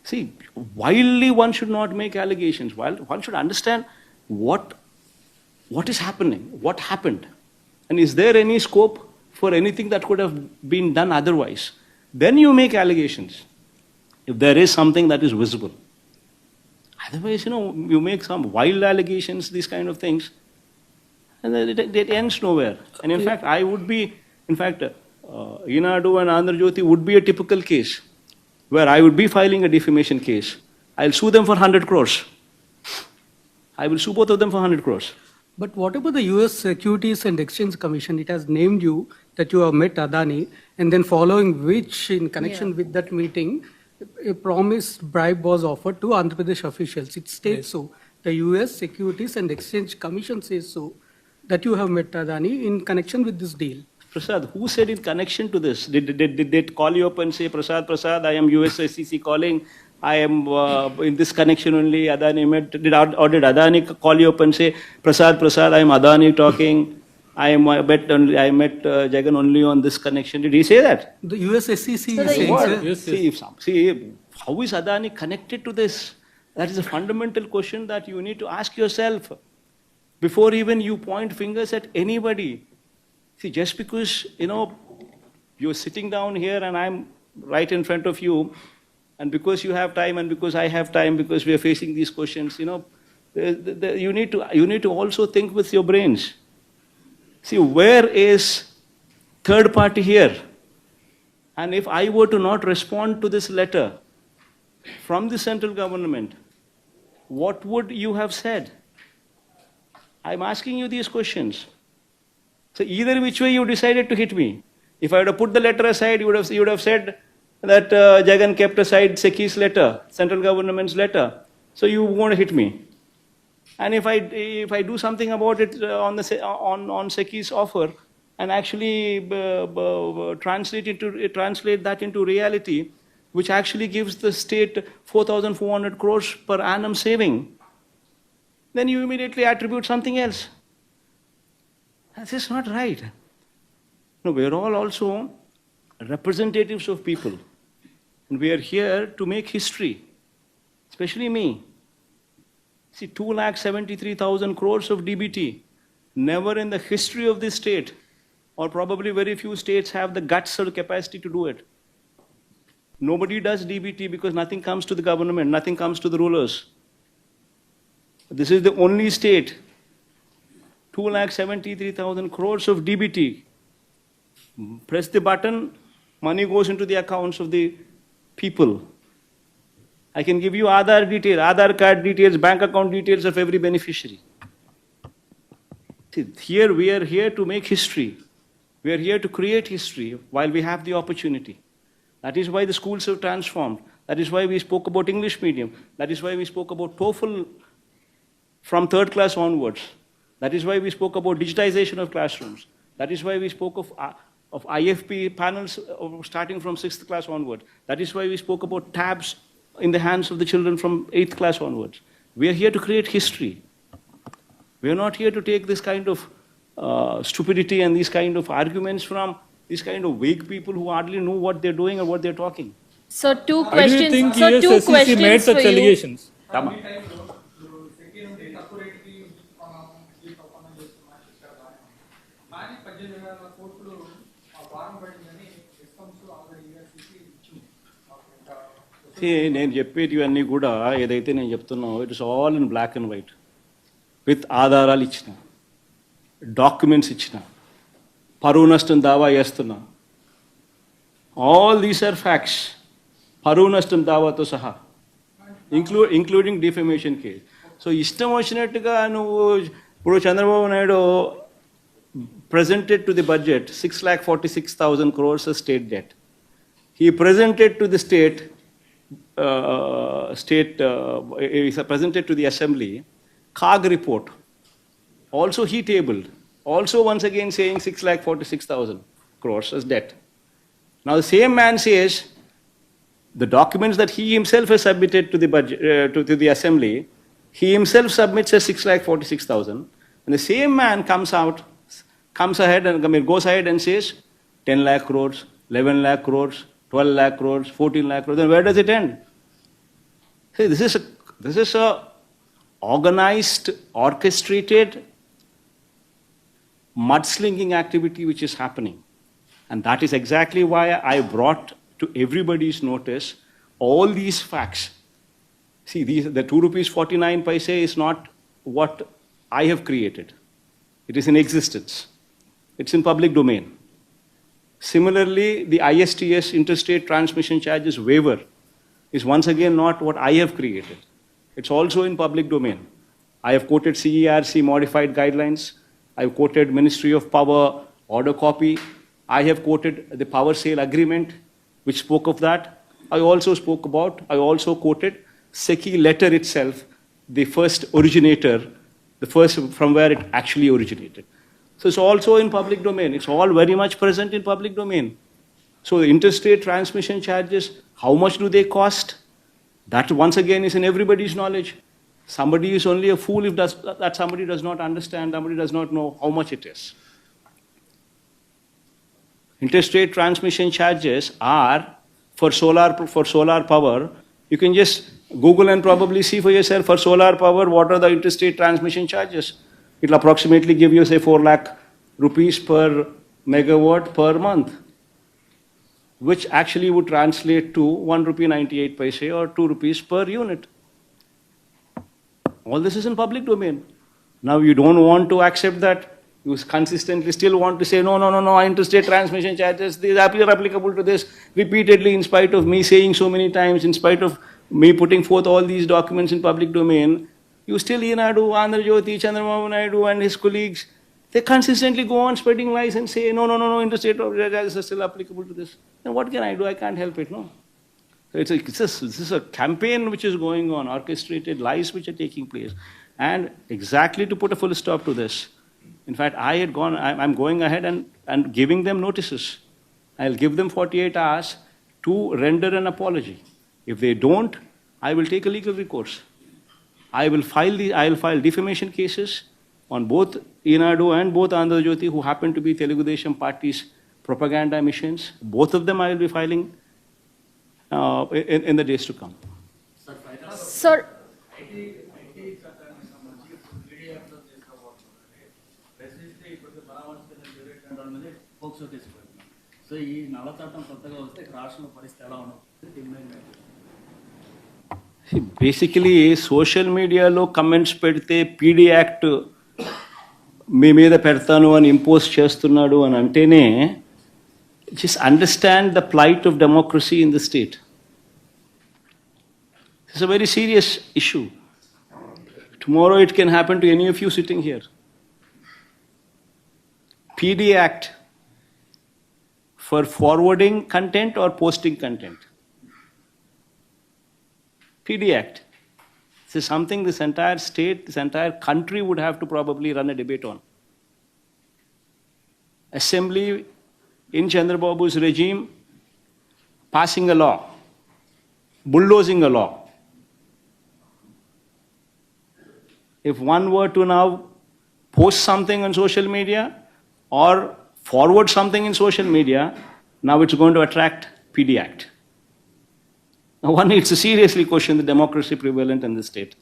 See, wildly one should not make allegations. One should understand what is happening, what happened, and is there any scope for anything that could have been done otherwise. Then you make allegations, if there is something that is visible. Otherwise, you make some wild allegations, these kind of things, and it ends nowhere. And in fact, Inadu and Andhra Jyoti would be a typical case where I would be filing a defamation case. I'll sue them for 100 crores. I will sue both of them for 100 crores. But what about the US Securities and Exchange Commission? It has named you that you have met Adani, and then following which, in connection with that meeting, a promised bribe was offered to Andhra Pradesh officials. It states so. The US Securities and Exchange Commission says so, that you have met Adani in connection with this deal. Prasad, who said in connection to this? Did they call you up and say, Prasad, I am US SEC calling, I am in this connection only, Adani met, did Adani call you up and say, Prasad, I am Adani talking, I met Jagan only on this connection. Did he say that? The US SEC is saying, what? See, how is Adani connected to this? That is a fundamental question that you need to ask yourself before even you point fingers at anybody. See, just because, you're sitting down here and I'm right in front of you, and because you have time and because I have time, because we are facing these questions, you need to also think with your brains. See, where is third party here? And if I were to not respond to this letter from the central government, what would you have said? I'm asking you these questions. So either which way you decided to hit me. If I would have put the letter aside, you would have said that Jagan kept aside SECI's letter, central government's letter. So you want to hit me. And if I do something about it on SECI's offer and actually translate that into reality, which actually gives the state 4,400 crores per annum saving, then you immediately attribute something else. That's just not right. No, we are all also representatives of people. And we are here to make history, especially me. See, 2,73,000 crores of DBT. Never in the history of this state, or probably very few states have the guts or the capacity to do it. Nobody does DBT because nothing comes to the government, nothing comes to the rulers. This is the only state. 2,73,000 crores of DBT. Press the button, money goes into the accounts of the people. I can give you Aadhaar card details, bank account details of every beneficiary. See, here we are here to make history. We are here to create history while we have the opportunity. That is why the schools have transformed. That is why we spoke about English medium. That is why we spoke about TOEFL from third class onwards. That is why we spoke about digitization of classrooms. That is why we spoke of IFP panels starting from 6th class onward. That is why we spoke about tabs in the hands of the children from 8th class onwards. We are here to create history. We are not here to take this kind of stupidity and these kind of arguments from these kind of vague people who hardly know what they're doing or what they're talking. So two Why do you questions. think So two ESSEC questions made for such you. allegations? Tama. నేను చెప్పేటివి అన్నీ కూడా ఏదైతే నేను చెప్తున్నానో it is all in black and white with ఆధారాలు ఇచ్చిన documents ఇచ్చిన పరువు నష్టం దావా చేస్తున్నా ఆల్ దీస్ ఆర్ ఫ్యాక్ట్స్ పరువు నష్టం దావాతో సహా ఇంక్లూడింగ్ డిఫమేషన్ కేస్. సో ఇష్టం వచ్చినట్టుగా నువ్వు ఇప్పుడు Chandrababu Naidu presented to the budget 6,46,000 crores of state debt. He presented to the presented to the assembly CAG report. Also he tabled. Also once again saying 6,46,000 crores as debt. Now the same man says the documents that he himself has submitted to the budget to the assembly, he himself submits as 6,46,000, and the same man comes ahead and goes ahead and says 10 lakh crores, 11 lakh crores, 12 lakh crores, 14 lakh crores. Then where does it end? See, this is a organized, orchestrated mudslinging activity which is happening. And that is exactly why I brought to everybody's notice all these facts. See, the 2 rupees 49 paise is not what I have created. It is in existence. It's in public domain. Similarly, the ISTS, interstate transmission charges waiver, is once again not what I have created. It's also in public domain. I have quoted CERC modified guidelines. I have quoted Ministry of Power order copy. I have quoted the power sale agreement, which spoke of that. I also quoted SECI letter itself, the first originator, the first from where it actually originated. So it's also in public domain. It's all very much present in public domain. So the interstate transmission charges, how much do they cost? That once again is in everybody's knowledge. Somebody is only a fool if that somebody does not understand, somebody does not know how much it is. Interstate transmission charges are for solar power. You can just Google and probably see for yourself for solar power what are the interstate transmission charges. It will approximately give you say 4 lakh rupees per megawatt per month, which actually would translate to 1 rupee 98 paise or 2 rupees per unit. All this is in public domain. Now you don't want to accept that. You consistently still want to say, no, interstate transmission charges, these are applicable to this repeatedly, in spite of me saying so many times, in spite of me putting forth all these documents in public domain. You still, Enadu, Andhra Jyoti, Chandrababu Naidu and his colleagues, they consistently go on spreading lies and say, no, interstate charges are still applicable to this. Then what can I do? I can't help it, no? So this is a campaign which is going on, orchestrated lies which are taking place. And exactly to put a full stop to this, in fact, I'm going ahead and giving them notices. I'll give them 48 hours to render an apology. If they don't, I will take a legal recourse. I will file defamation cases on both Enadu and both Andhra Jyoti, who happen to be Telugu Desam Party's propaganda missions. Both of them I will be filing in the days to come. Sir, so ఈ నల్ల చట్టం కొత్తగా వస్తే రాష్ట్రంలో పరిస్థితి ఎలా ఉంటుంది? Basically social మీడియాలో కమెంట్స్ పెడితే పీడీ యాక్ట్ మీ మీద పెడతాను అని ఇంపోజ్ చేస్తున్నాడు అని అంటేనే just understand the plight of democracy in the state. It's a very serious issue. Tomorrow it can happen to any of you sitting here. PD Act for forwarding content or posting content. PD Act. This is something this entire state, this entire country would have to probably run a debate on. Assembly in Chandrababu's regime passing a law, bulldozing a law. If one were to now post something on social media or forward something in social media, now it's going to attract PD Act. Now one needs to seriously question the democracy prevalent in the state.